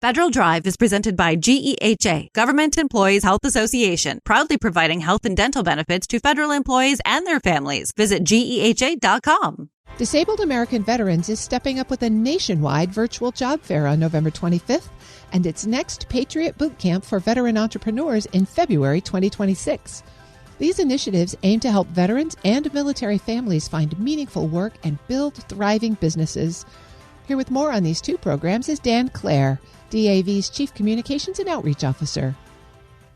Federal Drive is presented by GEHA, Government Employees Health Association, proudly providing health and dental benefits to federal employees and their families. Visit GEHA.com. Disabled American Veterans is stepping up with a nationwide virtual job fair on November 25th and its next Patriot Boot Camp for veteran entrepreneurs in February 2026. These initiatives aim to help veterans and military families find meaningful work and build thriving businesses. Here with more on these two programs is Dan Clare, DAV's Chief Communications and Outreach Officer.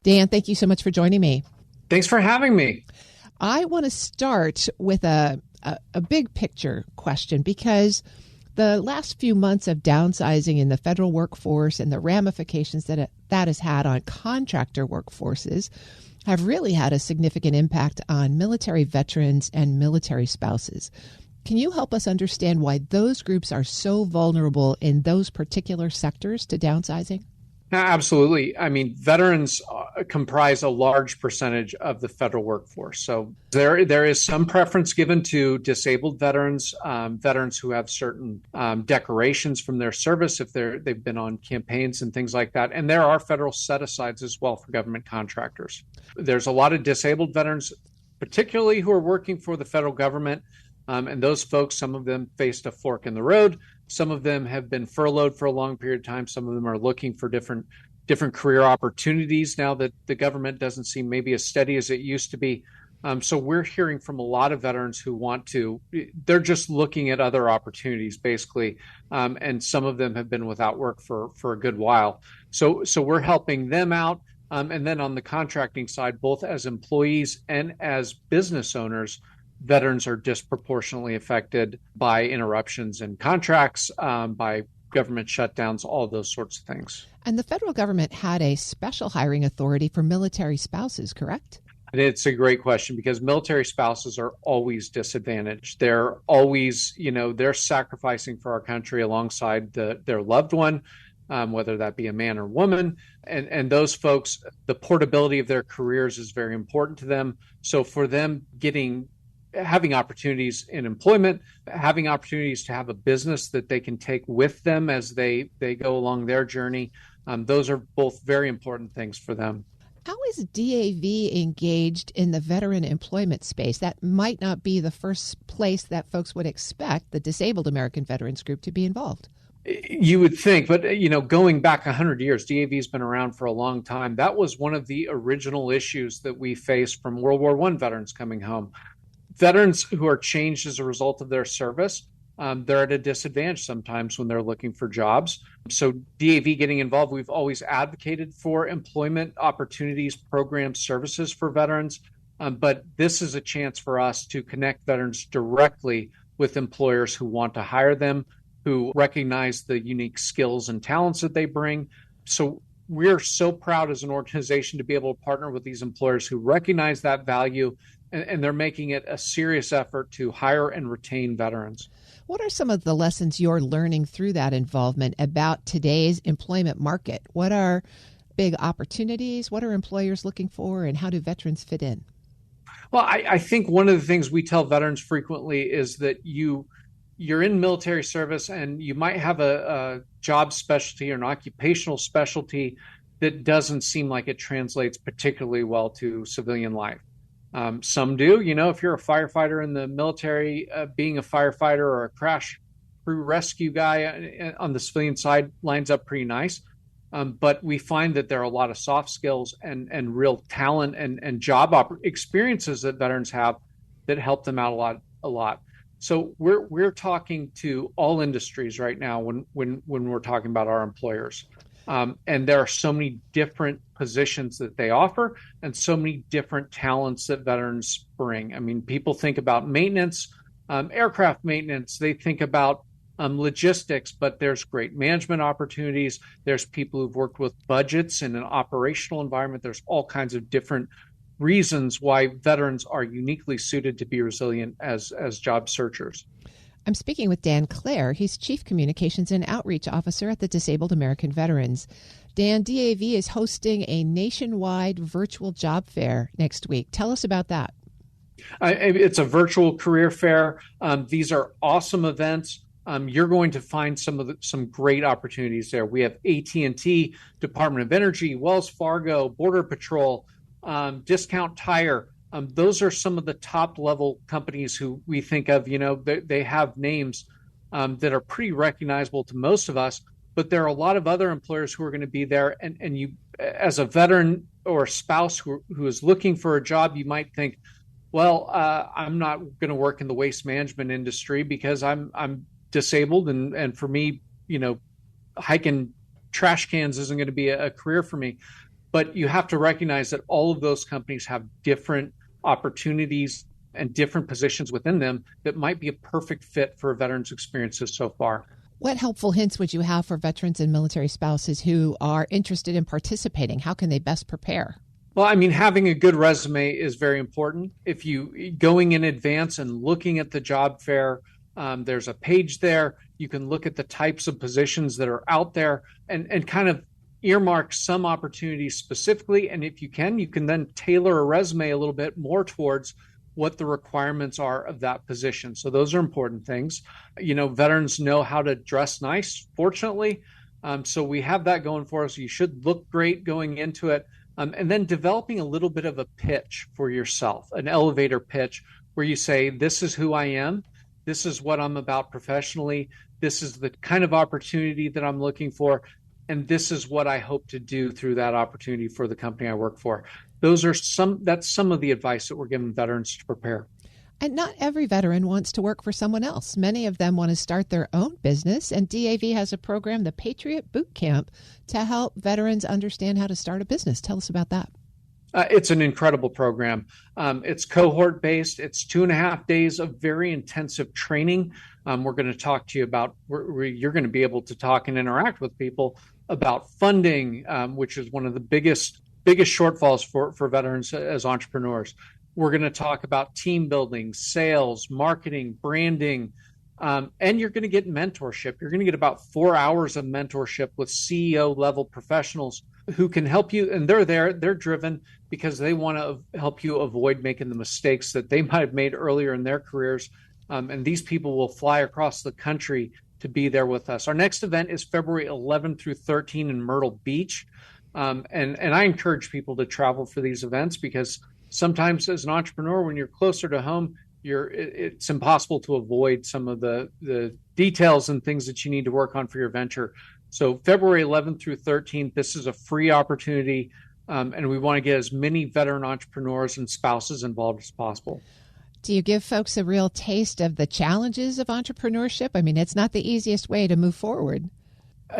Dan, thank you so much for joining me. Thanks for having me. I want to start with a big picture question, because the last few months of downsizing in the federal workforce and the ramifications that has had on contractor workforces have really had a significant impact on military veterans and military spouses. Can you help us understand why those groups are so vulnerable in those particular sectors to downsizing? Absolutely. I mean, veterans comprise a large percentage of the federal workforce. So there is some preference given to disabled veterans, veterans who have certain decorations from their service if they've been on campaigns and things like that. And there are federal set-asides as well for government contractors. There's a lot of disabled veterans, particularly who are working for the federal government. And those folks, some of them faced a fork in the road. Some of them have been furloughed for a long period of time. Some of them are looking for different career opportunities now that the government doesn't seem maybe as steady as it used to be. So we're hearing from a lot of veterans who they're just looking at other opportunities, basically. And some of them have been without work for a good while. So we're helping them out. And then on the contracting side, both as employees and as business owners, veterans are disproportionately affected by interruptions in contracts, by government shutdowns, all those sorts of things. And the federal government had a special hiring authority for military spouses, correct? And it's a great question, because military spouses are always disadvantaged. They're always, they're sacrificing for our country alongside their loved one, whether that be a man or woman. And those folks, the portability of their careers is very important to them. So for them having opportunities in employment, having opportunities to have a business that they can take with them as they go along their journey, those are both very important things for them. How is DAV engaged in the veteran employment space? That might not be the first place that folks would expect the Disabled American Veterans Group to be involved. You would think, but going back 100 years, DAV has been around for a long time. That was one of the original issues that we faced from World War I veterans coming home. Veterans who are changed as a result of their service, they're at a disadvantage sometimes when they're looking for jobs. So DAV getting involved, we've always advocated for employment opportunities, programs, services for veterans. But this is a chance for us to connect veterans directly with employers who want to hire them, who recognize the unique skills and talents that they bring. So we're so proud as an organization to be able to partner with these employers who recognize that value, and they're making it a serious effort to hire and retain veterans. What are some of the lessons you're learning through that involvement about today's employment market? What are big opportunities? What are employers looking for, and how do veterans fit in? Well, I think one of the things we tell veterans frequently is that you're in military service and you might have a job specialty or an occupational specialty that doesn't seem like it translates particularly well to civilian life. Some do, if you're a firefighter in the military, being a firefighter or a crash crew rescue guy on the civilian side lines up pretty nice. But we find that there are a lot of soft skills and real talent and job experiences that veterans have that help them out a lot. So we're talking to all industries right now when we're talking about our employers. And there are so many different positions that they offer and so many different talents that veterans bring. I mean, people think about maintenance, aircraft maintenance, they think about logistics, but there's great management opportunities. There's people who've worked with budgets in an operational environment. There's all kinds of different reasons why veterans are uniquely suited to be resilient as job searchers. I'm speaking with Dan Clare. He's Chief Communications and Outreach Officer at the Disabled American Veterans. Dan, DAV is hosting a nationwide virtual job fair next week. Tell us about that. It's a virtual career fair. These are awesome events. you're going to find some great opportunities there. We have AT&T, Department of Energy, Wells Fargo, Border Patrol, Discount Tire. Those are some of the top level companies who we think of. They have names that are pretty recognizable to most of us, but there are a lot of other employers who are going to be there. And you, as a veteran or a spouse who is looking for a job, you might think, well, I'm not going to work in the waste management industry because I'm disabled, and for me, hiking trash cans isn't going to be a career for me. But you have to recognize that all of those companies have different opportunities and different positions within them that might be a perfect fit for a veteran's experiences so far. What helpful hints would you have for veterans and military spouses who are interested in participating? How can they best prepare? Well, having a good resume is very important. If you going in advance and looking at the job fair, there's a page there. You can look at the types of positions that are out there and kind of earmark some opportunities specifically. And if you can then tailor a resume a little bit more towards what the requirements are of that position. So those are important things. Veterans know how to dress nice, fortunately. So we have that going for us. You should look great going into it. And then developing a little bit of a pitch for yourself, an elevator pitch where you say, this is who I am. This is what I'm about professionally. This is the kind of opportunity that I'm looking for. And this is what I hope to do through that opportunity for the company I work for. That's some of the advice that we're giving veterans to prepare. And not every veteran wants to work for someone else. Many of them want to start their own business, and DAV has a program, the Patriot Boot Camp, to help veterans understand how to start a business. Tell us about that. It's an incredible program. It's cohort-based. It's 2.5 days of very intensive training. We're going to talk to you about, you're going to be able to talk and interact with people about funding, which is one of the biggest shortfalls for veterans as entrepreneurs. We're going to talk about team building, sales, marketing, branding, and you're going to get mentorship. You're going to get about 4 hours of mentorship with CEO level professionals who can help you. And they're driven because they want to help you avoid making the mistakes that they might have made earlier in their careers. And these people will fly across the country to be there with us. Our next event is February 11 through 13 in Myrtle Beach. And I encourage people to travel for these events because sometimes as an entrepreneur, when you're closer to home, it's impossible to avoid some of the details and things that you need to work on for your venture. So February 11th through 13th, this is a free opportunity, and we want to get as many veteran entrepreneurs and spouses involved as possible. Do you give folks a real taste of the challenges of entrepreneurship? It's not the easiest way to move forward.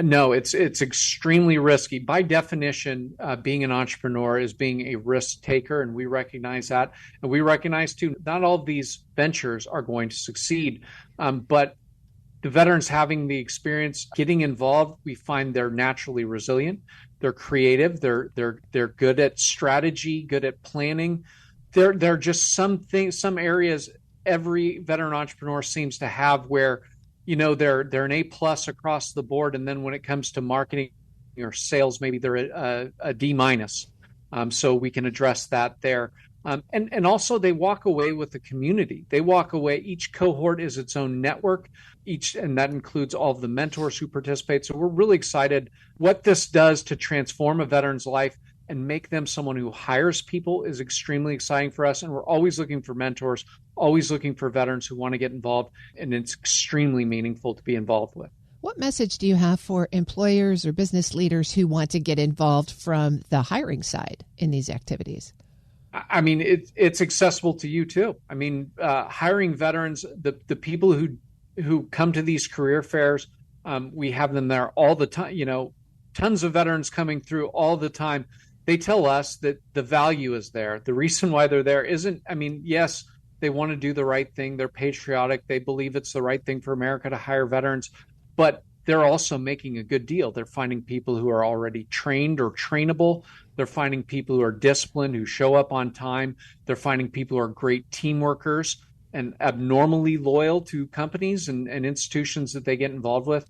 No, it's extremely risky. By definition, being an entrepreneur is being a risk taker, and we recognize that. And we recognize, too, not all of these ventures are going to succeed, but the veterans having the experience getting involved, we find they're naturally resilient. They're creative. They're good at strategy, good at planning. There are just some areas every veteran entrepreneur seems to have where they're an A+ across the board, and then when it comes to marketing or sales, maybe they're a D-. So we can address that there. And also they walk away with the community. They walk away. Each cohort is its own network, and that includes all of the mentors who participate. So we're really excited. What this does to transform a veteran's life and make them someone who hires people is extremely exciting for us. And we're always looking for mentors, always looking for veterans who want to get involved. And it's extremely meaningful to be involved with. What message do you have for employers or business leaders who want to get involved from the hiring side in these activities? It's accessible to you too. Hiring veterans, the people who come to these career fairs, we have them there all the time. Tons of veterans coming through all the time. They tell us that the value is there. The reason why they're there isn't, yes, they want to do the right thing. They're patriotic. They believe it's the right thing for America to hire veterans, but they're also making a good deal. They're finding people who are already trained or trainable. They're finding people who are disciplined, who show up on time. They're finding people who are great team workers and abnormally loyal to companies and institutions that they get involved with.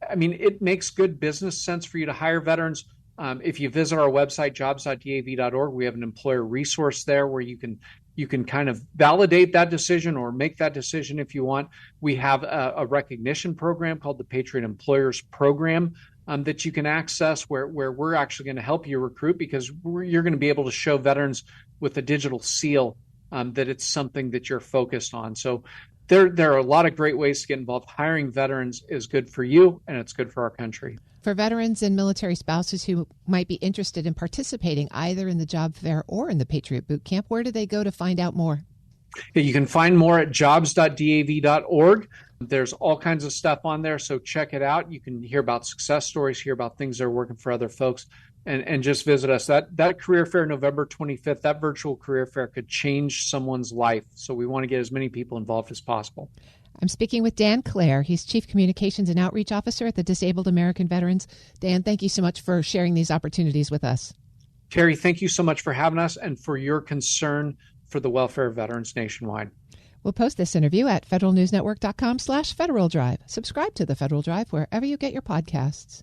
It makes good business sense for you to hire veterans. If you visit our website, jobs.dav.org, we have an employer resource there where you can You can kind of validate that decision or make that decision if you want. We have a recognition program called the Patriot Employers Program that you can access where we're actually going to help you recruit, because you're going to be able to show veterans with a digital seal that it's something that you're focused on. So there are a lot of great ways to get involved. Hiring veterans is good for you, and it's good for our country. For veterans and military spouses who might be interested in participating either in the job fair or in the Patriot Boot Camp, where do they go to find out more? You can find more at jobs.dav.org. There's all kinds of stuff on there, so check it out. You can hear about success stories, hear about things that are working for other folks, and just visit us. That career fair, November 25th, that virtual career fair could change someone's life. So we want to get as many people involved as possible. I'm speaking with Dan Clare. He's Chief Communications and Outreach Officer at the Disabled American Veterans. Dan, thank you so much for sharing these opportunities with us. Terry, thank you so much for having us and for your concern for the welfare of veterans nationwide. We'll post this interview at federalnewsnetwork.com/Federal Drive. Subscribe to the Federal Drive wherever you get your podcasts.